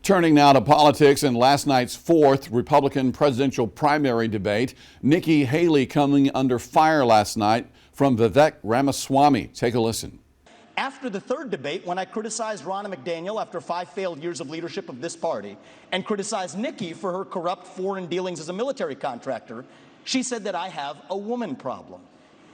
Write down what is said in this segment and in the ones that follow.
Turning now to politics and last night's fourth Republican presidential primary debate. Nikki Haley coming under fire last night from Vivek Ramaswamy. Take a listen. After the third debate, when I criticized Ronna McDaniel after 5 failed years of leadership of this party and criticized Nikki for her corrupt foreign dealings as a military contractor, she said that I have a woman problem.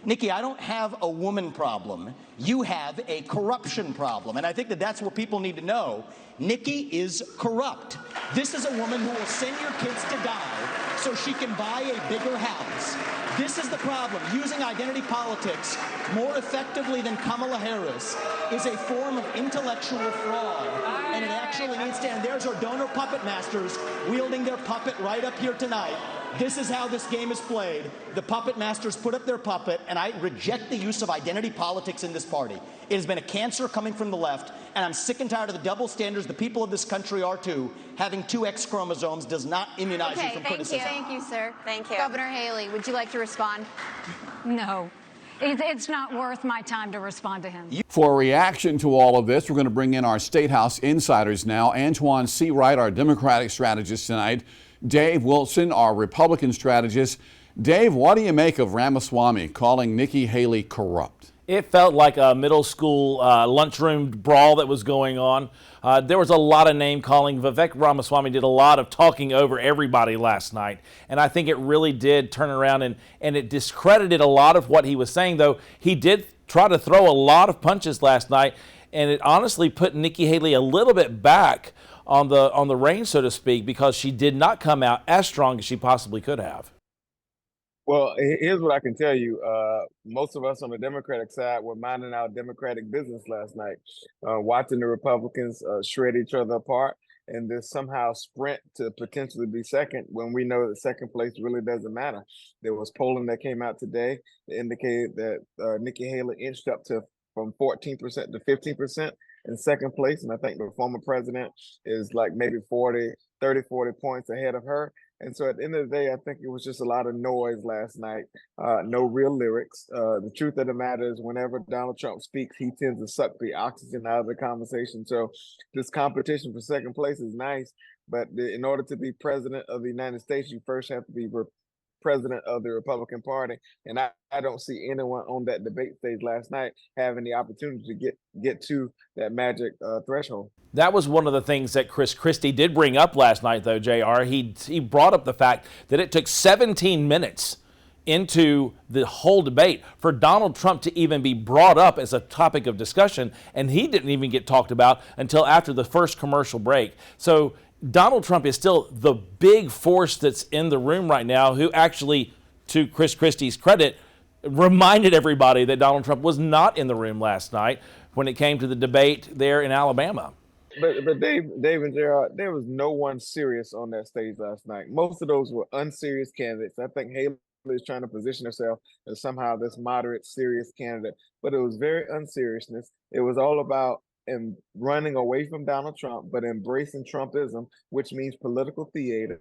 Nikki, I don't have a woman problem. You have a corruption problem. And I think that that's what people need to know. Nikki is corrupt. This is a woman who will send your kids to die so she can buy a bigger house. This is the problem. Using identity politics more effectively than Kamala Harris is a form of intellectual fraud. And it actually needs to end. There's our donor puppet masters wielding their puppet right up here tonight. This is how this game is played. The puppet masters put up their puppet, and I reject the use of identity politics in this party. It has been a cancer coming from the left, and I'm sick and tired of the double standards. The people of this country are too. Having 2 X chromosomes does not immunize you from criticism. Thank you, sir. Thank you. Governor Haley, would you like to respond? No. It's not worth my time to respond to him. For a reaction to all of this, we're going to bring in our State House insiders now. Antoine Seawright, our Democratic strategist tonight. Dave Wilson, our Republican strategist. Dave, what do you make of Ramaswamy calling Nikki Haley corrupt? It felt like a middle school lunchroom brawl that was going on. There was a lot of name calling. Vivek Ramaswamy did a lot of talking over everybody last night. And I think it really did turn around and it discredited a lot of what he was saying, though he did try to throw a lot of punches last night. And it honestly put Nikki Haley a little bit back on the reins, so to speak, because she did not come out as strong as she possibly could have. Well, here's what I can tell you. Most of us on the Democratic side were minding our Democratic business last night, watching the Republicans shred each other apart and then somehow sprint to potentially be second when we know that second place really doesn't matter. There was polling that came out today that indicated that Nikki Haley inched up to from 14% to 15% in second place. And I think the former president is like maybe 40 points ahead of her. And so at the end of the day, I think it was just a lot of noise last night, no real lyrics. The truth of the matter is whenever Donald Trump speaks, he tends to suck the oxygen out of the conversation. So this competition for second place is nice, but in order to be president of the United States, you first have to be president of the Republican Party. And I don't see anyone on that debate stage last night having the opportunity to get to that magic threshold. That was one of the things that Chris Christie did bring up last night, though, JR. He brought up the fact that it took 17 minutes into the whole debate for Donald Trump to even be brought up as a topic of discussion, and he didn't even get talked about until after the first commercial break. So Donald Trump is still the big force that's in the room right now, who actually, to Chris Christie's credit, reminded everybody that Donald Trump was not in the room last night when it came to the debate there in Alabama. But Dave and Gerard, there was no one serious on that stage last night. Most of those were unserious candidates. I think Haley is trying to position herself as somehow this moderate, serious candidate, but it was very unseriousness. It was all about running away from Donald Trump, but embracing Trumpism, which means political theater,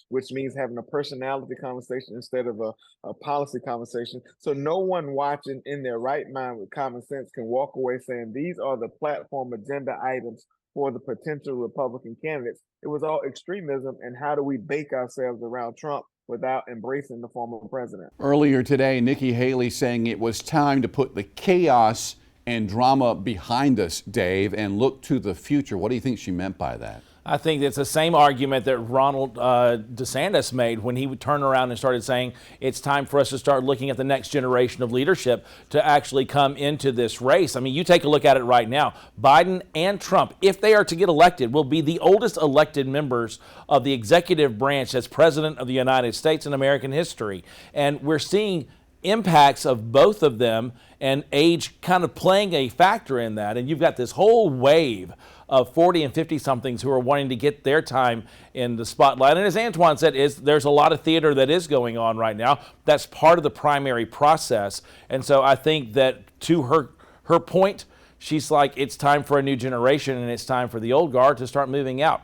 which means having a personality conversation instead of a policy conversation. So no one watching in their right mind with common sense can walk away saying these are the platform agenda items for the potential Republican candidates. It was all extremism, and how do we bake ourselves around Trump without embracing the former president? Earlier today, Nikki Haley saying it was time to put the chaos and drama behind us, Dave, and look to the future. What do you think she meant by that? I think it's the same argument that Ronald DeSantis made when he would turn around and started saying it's time for us to start looking at the next generation of leadership to actually come into this race. I mean, you take a look at it right now. Biden and Trump, if they are to get elected, will be the oldest elected members of the executive branch as president of the United States in American history. And we're seeing impacts of both of them and age kind of playing a factor in that. And you've got this whole wave of 40 and 50 somethings who are wanting to get their time in the spotlight. And as Antoine said, there's a lot of theater that is going on right now. That's part of the primary process. And so I think that to her point, she's like, it's time for a new generation and it's time for the old guard to start moving out.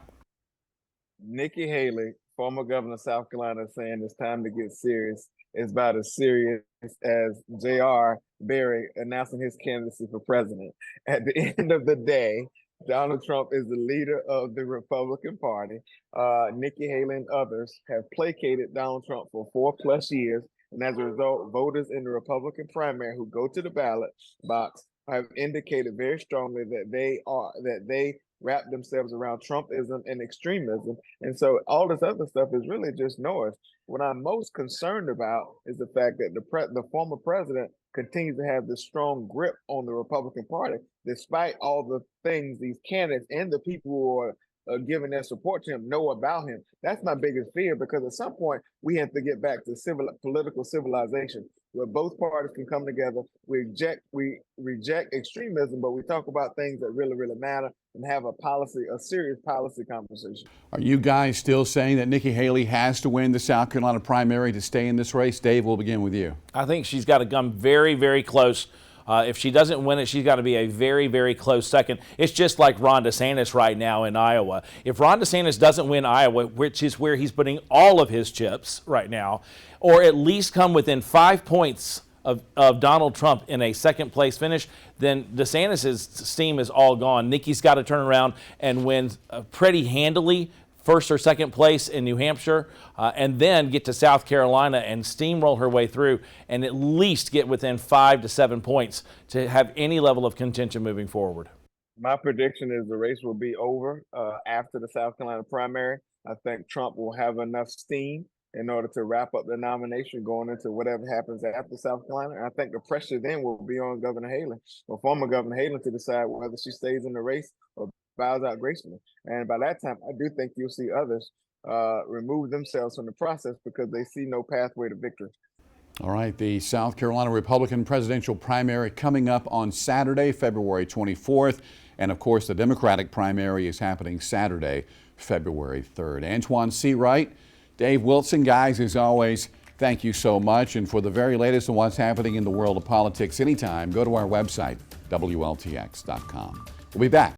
Nikki Haley, former governor of South Carolina, saying it's time to get serious. It's about as serious as J.R. Berry announcing his candidacy for president. At the end of the day, Donald Trump is the leader of the Republican Party. Nikki Haley and others have placated Donald Trump for 4+ years. And as a result, voters in the Republican primary who go to the ballot box have indicated very strongly that they wrap themselves around Trumpism and extremism. And so all this other stuff is really just noise. What I'm most concerned about is the fact that the former president continues to have this strong grip on the Republican Party, despite all the things these candidates and the people who are giving their support to him know about him. That's my biggest fear, because at some point we have to get back to political civilization, where both parties can come together. We reject extremism, but we talk about things that really, really matter and have a serious policy conversation. Are you guys still saying that Nikki Haley has to win the South Carolina primary to stay in this race? Dave, we'll begin with you. I think she's got to come very, very close. If she doesn't win it, she's got to be a very, very close second. It's just like Ron DeSantis right now in Iowa. If Ron DeSantis doesn't win Iowa, which is where he's putting all of his chips right now, or at least come within 5 points of Donald Trump in a second place finish, then DeSantis' steam is all gone. Nikki's got to turn around and win pretty handily, first or second place in New Hampshire, and then get to South Carolina and steamroll her way through and at least get within 5 to 7 points to have any level of contention moving forward. My prediction is the race will be over after the South Carolina primary. I think Trump will have enough steam in order to wrap up the nomination going into whatever happens after South Carolina. And I think the pressure then will be on Governor Haley, or former Governor Haley, to decide whether she stays in the race or bows out gracefully. And by that time, I do think you'll see others remove themselves from the process because they see no pathway to victory. All right, the South Carolina Republican presidential primary coming up on Saturday, February 24th. And of course, the Democratic primary is happening Saturday, February 3rd. Antoine C. Wright, Dave Wilson, guys, as always, thank you so much. And for the very latest on what's happening in the world of politics anytime, go to our website, WLTX.com. We'll be back.